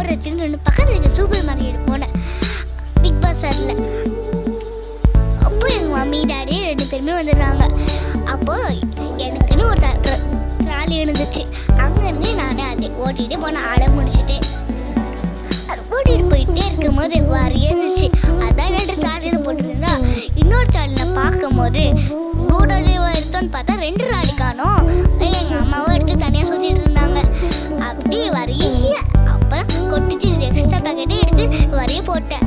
Car வச்சுன்னு ரெண்டு பக்கத்தில் இருக்க சூப்பர் மார்க்கெட் போனேன் பிக் பஸாரில். அப்போ எங்கள் மம்மி டாடி ரெண்டு பேருமே வந்துடுறாங்க. அப்போது எனக்குன்னு ஒரு ட்ராலி இருந்துச்சு. அங்கேருந்து நானே அதை ஓட்டிகிட்டு போனேன். ஆட முடிச்சுட்டு அது ஓட்டிகிட்டு போயிட்டே இருக்கும்போது வரையே இருந்துச்சு. அதான் ரெண்டு ட்ராலியில் போட்டுருந்தா. இன்னொரு ட்ராலியில் பார்க்கும்போது நூடாலியாக எடுத்தோன்னு பார்த்தா ரெண்டு ட்ராலி காணோம். எங்கள் அம்மாவும் எடுத்து தனியாக சுற்றிட்டு இருந்தாங்க. அப்படி வரைய அப்போ கொட்டிச்சு எக்ஸ்ட்ரா பேக்கெட்டே எடுத்து வரைய போட்டேன்.